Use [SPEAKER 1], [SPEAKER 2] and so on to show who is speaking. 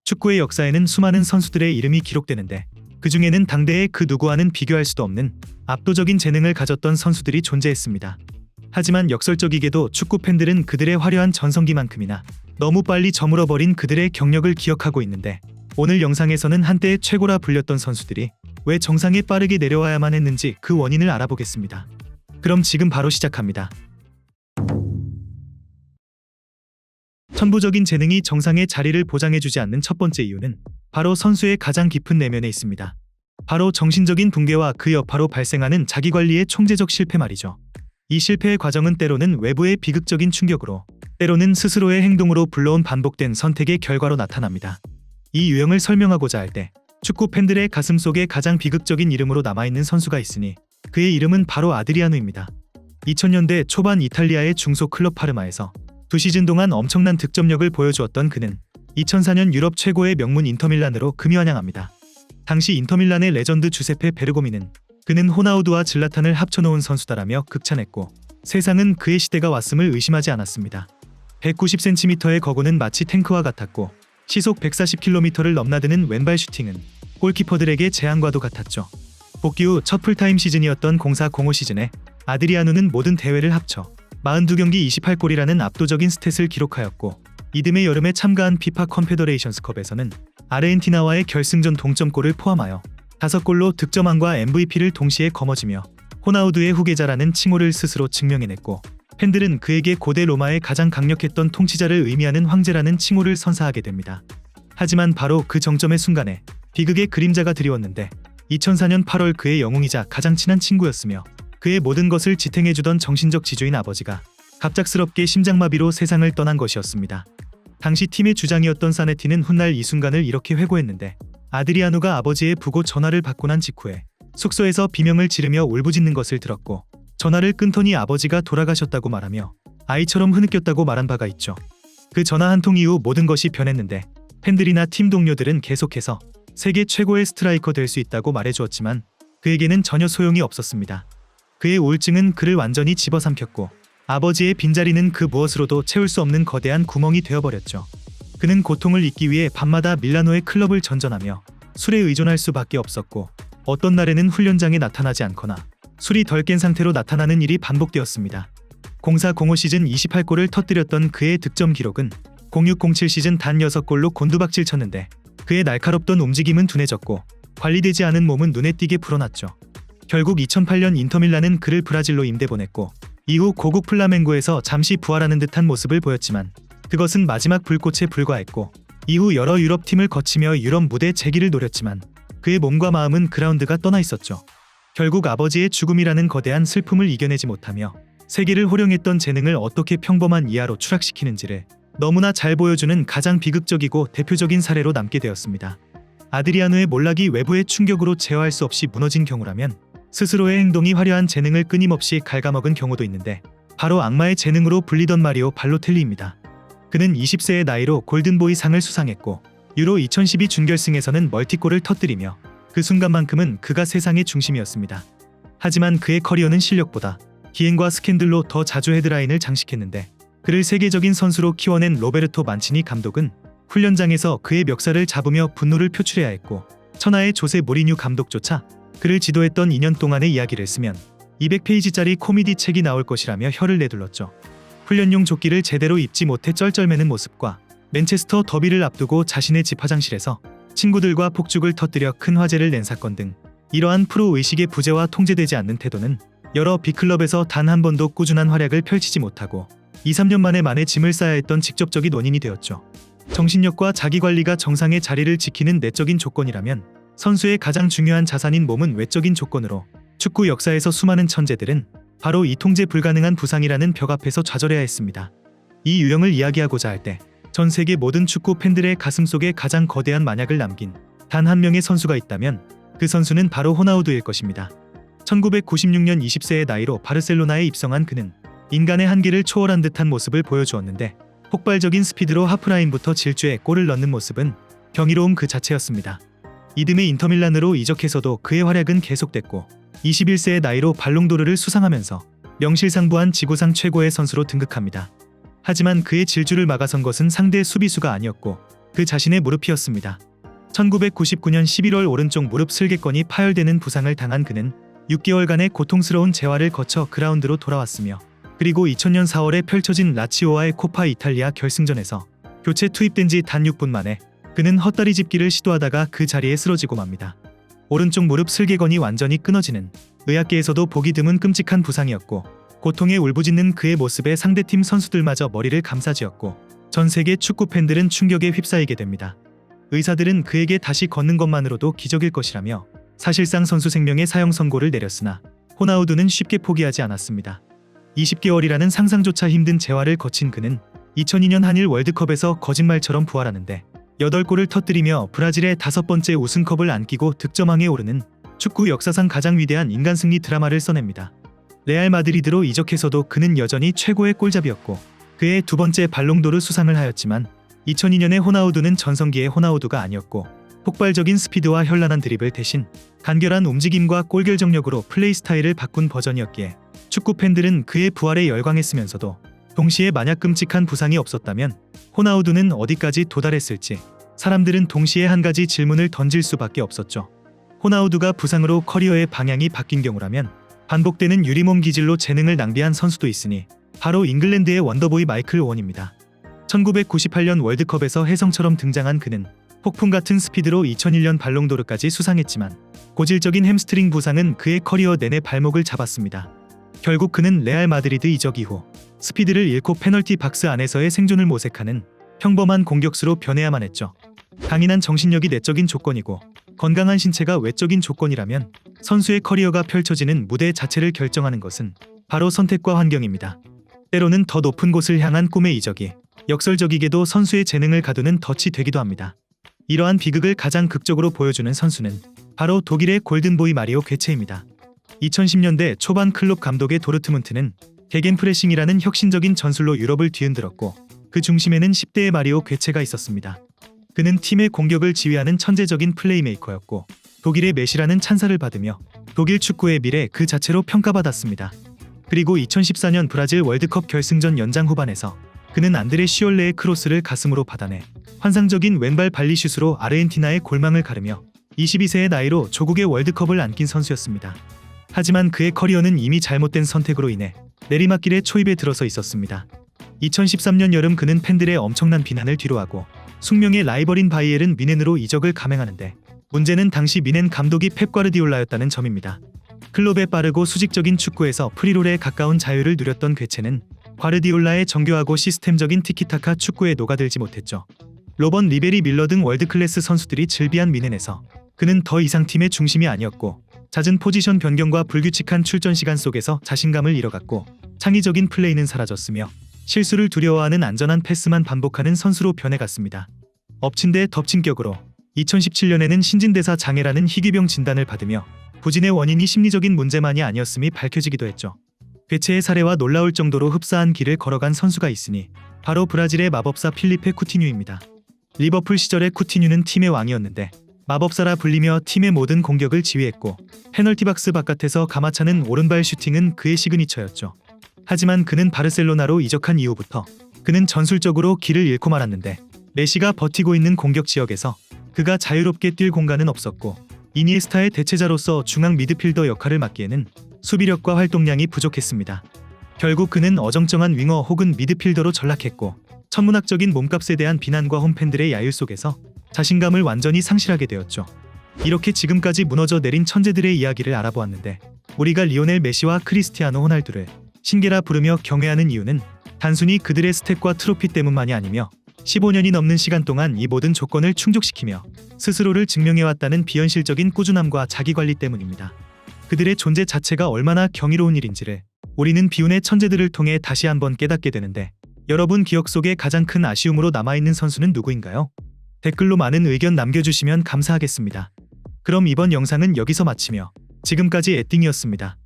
[SPEAKER 1] 축구의 역사에는 수많은 선수들의 이름이 기록되는데 그 중에는 당대의 그 누구와는 비교할 수도 없는 압도적인 재능을 가졌던 선수들이 존재했습니다. 하지만 역설적이게도 축구 팬들은 그들의 화려한 전성기만큼이나 너무 빨리 저물어버린 그들의 경력을 기억하고 있는데, 오늘 영상에서는 한때의 최고라 불렸던 선수들이 왜 정상에 빠르게 내려와야만 했는지 그 원인을 알아보겠습니다. 그럼 지금 바로 시작합니다. 천부적인 재능이 정상의 자리를 보장해주지 않는 첫 번째 이유는 바로 선수의 가장 깊은 내면에 있습니다. 바로 정신적인 붕괴와 그 여파로 발생하는 자기관리의 총체적 실패 말이죠. 이 실패의 과정은 때로는 외부의 비극적인 충격으로, 때로는 스스로의 행동으로 불러온 반복된 선택의 결과로 나타납니다. 이 유형을 설명하고자 할 때 축구 팬들의 가슴속에 가장 비극적인 이름으로 남아있는 선수가 있으니 그의 이름은 바로 아드리아노입니다. 2000년대 초반 이탈리아의 중소 클럽 파르마에서 2시즌 동안 엄청난 득점력을 보여주었던 그는 2004년 유럽 최고의 명문 인터밀란으로 금이환영합니다. 당시 인터밀란의 레전드 주세페 베르고미는 그는 호나우두와 질라탄을 합쳐놓은 선수다라며 극찬했고, 세상은 그의 시대가 왔음을 의심하지 않았습니다. 190cm의 거구는 마치 탱크와 같았고, 시속 140km를 넘나드는 왼발 슈팅은 골키퍼들에게 재앙과도 같았죠. 복귀 후 첫 풀타임 시즌이었던 04-05 시즌에 아드리아노는 모든 대회를 합쳐 42경기 28골이라는 압도적인 스탯을 기록하였고, 이듬해 여름에 참가한 피파 컨페더레이션스컵에서는 아르헨티나와의 결승전 동점골을 포함하여 5골로 득점왕과 MVP를 동시에 거머쥐며 호나우두의 후계자라는 칭호를 스스로 증명해냈고, 팬들은 그에게 고대 로마의 가장 강력했던 통치자를 의미하는 황제라는 칭호를 선사하게 됩니다. 하지만 바로 그 정점의 순간에 비극의 그림자가 드리웠는데, 2004년 8월 그의 영웅이자 가장 친한 친구였으며 그의 모든 것을 지탱해주던 정신적 지주인 아버지가 갑작스럽게 심장마비로 세상을 떠난 것이었습니다. 당시 팀의 주장이었던 사네티는 훗날 이 순간을 이렇게 회고했는데, 아드리아노가 아버지의 부고 전화를 받고 난 직후에 숙소에서 비명을 지르며 울부짖는 것을 들었고, 전화를 끊더니 아버지가 돌아가셨다고 말하며 아이처럼 흐느꼈다고 말한 바가 있죠. 그 전화 한 통 이후 모든 것이 변했는데, 팬들이나 팀 동료들은 계속해서 세계 최고의 스트라이커 될 수 있다고 말해주었지만 그에게는 전혀 소용이 없었습니다. 그의 우울증은 그를 완전히 집어삼켰고, 아버지의 빈자리는 그 무엇으로도 채울 수 없는 거대한 구멍이 되어버렸죠. 그는 고통을 잊기 위해 밤마다 밀라노의 클럽을 전전하며 술에 의존할 수밖에 없었고, 어떤 날에는 훈련장에 나타나지 않거나 술이 덜 깬 상태로 나타나는 일이 반복되었습니다. 04-05 시즌 28골을 터뜨렸던 그의 득점 기록은 06-07 시즌 단 6골로 곤두박질 쳤는데, 그의 날카롭던 움직임은 둔해졌고 관리되지 않은 몸은 눈에 띄게 불어났죠. 결국 2008년 인터밀란은 그를 브라질로 임대 보냈고, 이후 고국 플라멩고에서 잠시 부활하는 듯한 모습을 보였지만 그것은 마지막 불꽃에 불과했고, 이후 여러 유럽 팀을 거치며 유럽 무대 재기를 노렸지만 그의 몸과 마음은 그라운드가 떠나 있었죠. 결국 아버지의 죽음이라는 거대한 슬픔을 이겨내지 못하며 세계를 호령했던 재능을 어떻게 평범한 이하로 추락시키는지를 너무나 잘 보여주는 가장 비극적이고 대표적인 사례로 남게 되었습니다. 아드리아노의 몰락이 외부의 충격으로 제어할 수 없이 무너진 경우라면 스스로의 행동이 화려한 재능을 끊임없이 갉아먹은 경우도 있는데, 바로 악마의 재능으로 불리던 마리오 발로텔리입니다. 그는 20세의 나이로 골든보이 상을 수상했고, 유로 2012 준결승에서는 멀티골을 터뜨리며 그 순간만큼은 그가 세상의 중심이었습니다. 하지만 그의 커리어는 실력보다 기행과 스캔들로 더 자주 헤드라인을 장식했는데, 그를 세계적인 선수로 키워낸 로베르토 만치니 감독은 훈련장에서 그의 멱살을 잡으며 분노를 표출해야 했고, 천하의 조세 모리뉴 감독조차 그를 지도했던 2년 동안의 이야기를 쓰면 200페이지짜리 코미디 책이 나올 것이라며 혀를 내둘렀죠. 훈련용 조끼를 제대로 입지 못해 쩔쩔매는 모습과 맨체스터 더비를 앞두고 자신의 집 화장실에서 친구들과 폭죽을 터뜨려 큰 화재를 낸 사건 등, 이러한 프로 의식의 부재와 통제되지 않는 태도는 여러 빅클럽에서 단 한 번도 꾸준한 활약을 펼치지 못하고 2-3년 만에 짐을 쌓아야 했던 직접적인 원인이 되었죠. 정신력과 자기관리가 정상의 자리를 지키는 내적인 조건이라면 선수의 가장 중요한 자산인 몸은 외적인 조건으로, 축구 역사에서 수많은 천재들은 바로 이 통제 불가능한 부상이라는 벽 앞에서 좌절해야 했습니다. 이 유형을 이야기하고자 할 때 전 세계 모든 축구 팬들의 가슴속에 가장 거대한 만약을 남긴 단 한 명의 선수가 있다면 그 선수는 바로 호나우두일 것입니다. 1996년 20세의 나이로 바르셀로나에 입성한 그는 인간의 한계를 초월한 듯한 모습을 보여주었는데, 폭발적인 스피드로 하프라인부터 질주해 골을 넣는 모습은 경이로움 그 자체였습니다. 이듬해 인터밀란으로 이적해서도 그의 활약은 계속됐고, 21세의 나이로 발롱도르를 수상하면서 명실상부한 지구상 최고의 선수로 등극합니다. 하지만 그의 질주를 막아선 것은 상대 수비수가 아니었고, 그 자신의 무릎이었습니다. 1999년 11월 오른쪽 무릎 슬개건이 파열되는 부상을 당한 그는 6개월간의 고통스러운 재활을 거쳐 그라운드로 돌아왔으며 그리고 2000년 4월에 펼쳐진 라치오와의 코파 이탈리아 결승전에서 교체 투입된 지 단 6분 만에 그는 헛다리 짚기를 시도하다가 그 자리에 쓰러지고 맙니다. 오른쪽 무릎 슬개건이 완전히 끊어지는 의학계에서도 보기 드문 끔찍한 부상이었고 고통에 울부짖는 그의 모습에 상대팀 선수들마저 머리를 감싸쥐었고 전 세계 축구 팬들은 충격에 휩싸이게 됩니다. 의사들은 그에게 다시 걷는 것만으로도 기적일 것이라며 사실상 선수 생명의 사형 선고를 내렸으나 호나우두는 쉽게 포기하지 않았습니다. 20개월이라는 상상조차 힘든 재활을 거친 그는 2002년 한일 월드컵에서 거짓말처럼 부활하는데 8골을 터뜨리며 브라질의 5번째 우승컵을 안기고 득점왕에 오르는 축구 역사상 가장 위대한 인간 승리 드라마를 써냅니다. 레알 마드리드로 이적해서도 그는 여전히 최고의 골잡이였고 그의 2번째 발롱도르 수상을 하였지만 2002년의 호나우두는 전성기의 호나우두가 아니었고 폭발적인 스피드와 현란한 드리블 대신 간결한 움직임과 골결정력으로 플레이 스타일을 바꾼 버전이었기에 축구 팬들은 그의 부활에 열광했으면서도 동시에 만약 끔찍한 부상이 없었다면 호나우두는 어디까지 도달했을지 사람들은 동시에 한 가지 질문을 던질 수밖에 없었죠. 호나우두가 부상으로 커리어의 방향이 바뀐 경우라면 반복되는 유리몸 기질로 재능을 낭비한 선수도 있으니 바로 잉글랜드의 원더보이 마이클 오원입니다. 1998년 월드컵에서 혜성처럼 등장한 그는 폭풍 같은 스피드로 2001년 발롱도르까지 수상했지만 고질적인 햄스트링 부상은 그의 커리어 내내 발목을 잡았습니다. 결국 그는 레알 마드리드 이적 이후 스피드를 잃고 페널티 박스 안에서의 생존을 모색하는 평범한 공격수로 변해야만 했죠. 강인한 정신력이 내적인 조건이고 건강한 신체가 외적인 조건이라면 선수의 커리어가 펼쳐지는 무대 자체를 결정하는 것은 바로 선택과 환경입니다. 때로는 더 높은 곳을 향한 꿈의 이적이 역설적이게도 선수의 재능을 가두는 덫이 되기도 합니다. 이러한 비극을 가장 극적으로 보여주는 선수는 바로 독일의 골든보이 마리오 괴체입니다. 2010년대 초반 클롭 감독의 도르트문트는 게겐프레싱이라는 혁신적인 전술로 유럽을 뒤흔들었고 그 중심에는 10대의 마리오 괴체가 있었습니다. 그는 팀의 공격을 지휘하는 천재적인 플레이메이커였고 독일의 메시라는 찬사를 받으며 독일 축구의 미래 그 자체로 평가받았습니다. 그리고 2014년 브라질 월드컵 결승전 연장 후반에서 그는 안드레 시올레의 크로스를 가슴으로 받아내 환상적인 왼발 발리슛으로 아르헨티나의 골망을 가르며 22세의 나이로 조국의 월드컵을 안긴 선수였습니다. 하지만 그의 커리어는 이미 잘못된 선택으로 인해 내리막길의 초입에 들어서 있었습니다. 2013년 여름 그는 팬들의 엄청난 비난을 뒤로하고 숙명의 라이벌인 바이에른 뮌헨으로 이적을 감행하는데 문제는 당시 뮌헨 감독이 펩 과르디올라였다는 점입니다. 클롭의 빠르고 수직적인 축구에서 프리롤에 가까운 자유를 누렸던 괴체는 과르디올라의 정교하고 시스템적인 티키타카 축구에 녹아들지 못했죠. 로번 리베리 밀러 등 월드클래스 선수들이 즐비한 뮌헨에서 그는 더 이상 팀의 중심이 아니었고 잦은 포지션 변경과 불규칙한 출전 시간 속에서 자신감을 잃어갔고 창의적인 플레이는 사라졌으며 실수를 두려워하는 안전한 패스만 반복하는 선수로 변해갔습니다. 엎친 데 덮친 격으로 2017년에는 신진대사 장애라는 희귀병 진단을 받으며 부진의 원인이 심리적인 문제만이 아니었음이 밝혀지기도 했죠. 괴체의 사례와 놀라울 정도로 흡사한 길을 걸어간 선수가 있으니 바로 브라질의 마법사 필리페 쿠티뉴입니다. 리버풀 시절의 쿠티뉴는 팀의 왕이었는데 마법사라 불리며 팀의 모든 공격을 지휘했고 페널티 박스 바깥에서 감아차는 오른발 슈팅은 그의 시그니처였죠. 하지만 그는 바르셀로나로 이적한 이후부터 그는 전술적으로 길을 잃고 말았는데 메시가 버티고 있는 공격 지역에서 그가 자유롭게 뛸 공간은 없었고 이니에스타의 대체자로서 중앙 미드필더 역할을 맡기에는 수비력과 활동량이 부족했습니다. 결국 그는 어정쩡한 윙어 혹은 미드필더로 전락했고 천문학적인 몸값에 대한 비난과 홈팬들의 야유 속에서 자신감을 완전히 상실하게 되었죠. 이렇게 지금까지 무너져 내린 천재들의 이야기를 알아보았는데 우리가 리오넬 메시와 크리스티아노 호날두를 신계라 부르며 경외하는 이유는 단순히 그들의 스탯과 트로피 때문만이 아니며 15년이 넘는 시간 동안 이 모든 조건을 충족시키며 스스로를 증명해왔다는 비현실적인 꾸준함과 자기관리 때문입니다. 그들의 존재 자체가 얼마나 경이로운 일인지를 우리는 비운의 천재들을 통해 다시 한번 깨닫게 되는데 여러분 기억 속에 가장 큰 아쉬움으로 남아있는 선수는 누구인가요? 댓글로 많은 의견 남겨주시면 감사하겠습니다. 그럼 이번 영상은 여기서 마치며 지금까지 에띵이었습니다.